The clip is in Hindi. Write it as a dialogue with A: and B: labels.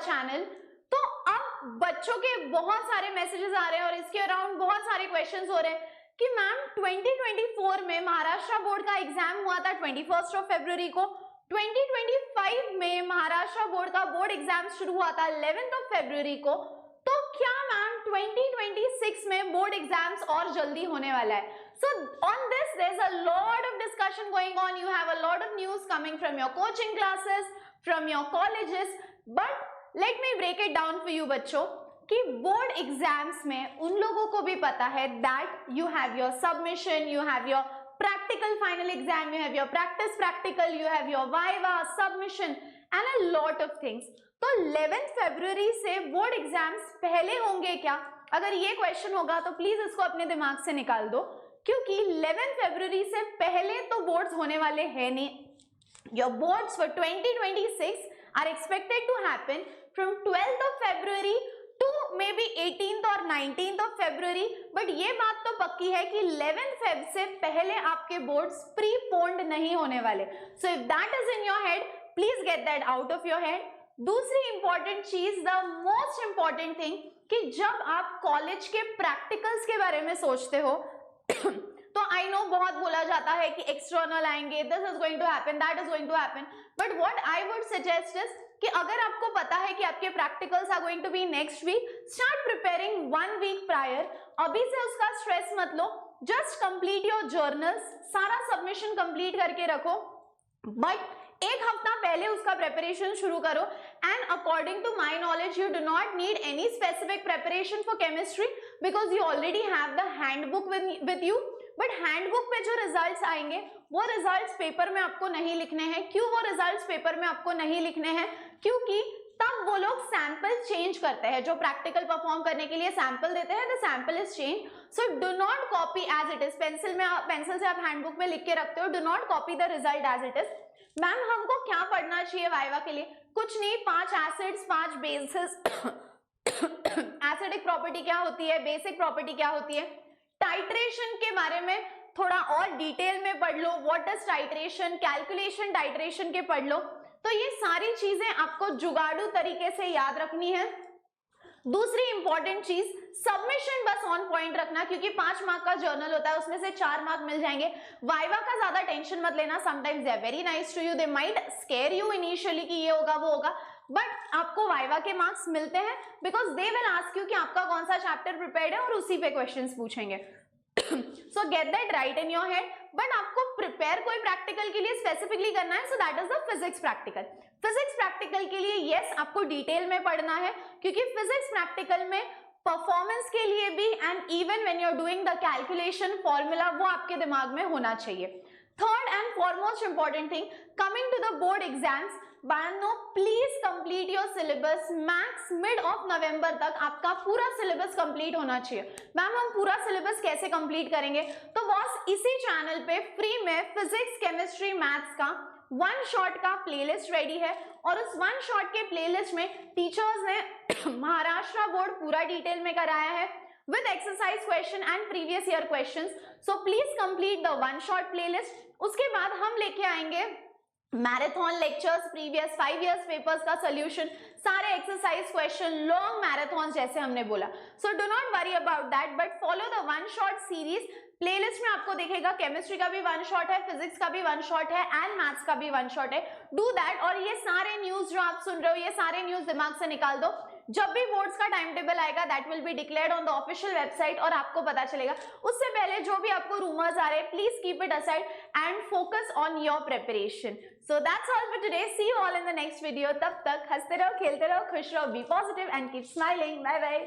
A: चैनल। तो अब बच्चों के बहुत सारे मैसेजेस आ रहे हैं और इसके अराउंड बहुत सारे क्वेश्चंस हो रहे हैं कि मैम 2024 में महाराष्ट्र बोर्ड का एग्जाम हुआ था 21 फरवरी को, 2025 में महाराष्ट्र बोर्ड का बोर्ड एग्जाम शुरू हुआ था 11 फरवरी को, तो क्या मैम 2026 में बोर्ड एग्जाम्स और जल्दी होने वाला है? So on this there is a lot of discussion going on. You have a lot of news coming from your coaching classes, from your colleges, but let me break it down for you बच्चों कि बोर्ड एग्जाम्स में उन लोगों को भी पता है that you have your submission, you have your practical final exam, you have your practice practical, you have your viva, submission and a lot of things. तो 11 फरवरी से बोर्ड एग्जाम्स पहले होंगे क्या? अगर ये क्वेश्चन होगा तो प्लीज इसको अपने दिमाग से निकाल दो, क्योंकि 11 फरवरी से पहले तो बोर्ड्स होने वाले हैं नहीं। Your boards for 2026 are expected to happen from 12th of February to maybe 18th और 19th of February, बट ये बात तो पक्की है कि 11th फेब से पहले आपके बोर्ड्स प्रीपोन्ड नहीं होने वाले। So if that is in your head, please get that out of your head. दूसरी इंपॉर्टेंट चीज, द मोस्ट इंपॉर्टेंट थिंग, कि जब आप कॉलेज के प्रैक्टिकल्स के बारे में सोचते हो तो आई नो बहुत बोला जाता है कि एक्सटर्नल आएंगे, this is going to happen, that is going to happen, but what I would suggest is कि अगर आपको पता है कि आपके practicals are going to be next week, start preparing 1 week prior. अभी से उसका स्ट्रेस मत लो, जस्ट कंप्लीट योर जर्नल्स, सारा सबमिशन कंप्लीट करके रखो, बट एक हफ्ता पहले उसका प्रेपरेशन शुरू करो। And according to my knowledge you do not need any specific preparation for chemistry because you already have the handbook with you, but handbook पे जो रिजल्ट्स आएंगे वो रिजल्ट्स पेपर में आपको नहीं लिखने हैं। क्यों वो रिजल्ट्स पेपर में आपको नहीं लिखने हैं? क्योंकि तब वो लोग सैंपल चेंज करते हैं, जो प्रैक्टिकल परफॉर्म करने के लिए सैंपल देते हैं, the sample is change. So do not copy as it is. Pencil से आप हैंडबुक में लिख के रखते हो, do not copy the result as it is. Ma'am हमको क्या पढ़ना चाहिए वाइवा के लिए? कुछ नहीं, 5 एसिड्स 5 बेसिस, एसिडिक प्रॉपर्टी क्या होती है, बेसिक प्रॉपर्टी क्या होती है, टाइट्रेशन के बारे में थोड़ा और डिटेल में पढ़ लो, what is titration, calculation titration के पढ़ लो। तो ये सारी चीजें आपको जुगाड़ू तरीके से याद रखनी है। दूसरी इंपॉर्टेंट चीज, सबमिशन बस ऑन पॉइंट रखना, क्योंकि 5 मार्क का जर्नल होता है, उसमें से 4 मार्क मिल जाएंगे। वाइवा का ज्यादा टेंशन मत लेना, sometimes they are very nice to you, they might scare you initially कि ये होगा वो होगा, बट आपको वाइवा के मार्क्स मिलते हैं because they will ask you कि आपका कौन सा चैप्टर प्रिपेयर्ड है और उसी पे क्वेश्चंस पूछेंगे। सो get that right in your head. But आपको प्रिपेयर कोई प्रैक्टिकल के लिए स्पेसिफिकली करना है, so that is the physics practical. Physics practical के लिए यस आपको डिटेल में पढ़ना है, क्योंकि फिजिक्स प्रैक्टिकल में परफॉर्मेंस के लिए भी and even when you are doing the calculation formula वो आपके दिमाग में होना चाहिए। Third and foremost important thing, coming to the board exams, बानो please complete your syllabus. Max mid of November तक आपका पूरा सिलेबस कंप्लीट होना चाहिए। मैम हम पूरा सिलेबस कैसे कंप्लीट करेंगे? तो बॉस इसी चैनल पे फ्री में फिजिक्स केमिस्ट्री मैथ्स का 1 शॉट का प्लेलिस्ट रेडी है, और उस 1 शॉट के प्लेलिस्ट में टीचर्स ने महाराष्ट्र बोर्ड पूरा डिटेल में कराया है with exercise question and previous year questions. So please complete the 1 shot playlist. उसके बाद हम लेके आएंगे marathon lectures, previous 5 years papers का सोल्यूशन, सारे एक्सरसाइज क्वेश्चन, लॉन्ग मैराथन जैसे हमने बोला। सो do not worry about that, but follow the 1 shot series. Playlist में आपको दिखेगा केमिस्ट्री का भी 1 शॉट है, फिजिक्स का भी 1 शॉट है एंड मैथ्स का भी 1 शॉट है। Do that. और ये सारे न्यूज जो आप सुन रहे हो, ये सारे न्यूज दिमाग से निकाल दो। जब भी बोर्ड्स का टाइम टेबल आएगा that will be declared on the official website और आपको पता चलेगा। उससे पहले जो भी आपको रूमर्स आ रहे हैं, please keep it aside and focus on your preparation. So that's all for today, see you all in the next video. तब तक हंसते रहो, खेलते रहो, खुश रहो, be positive and keep smiling. Bye bye.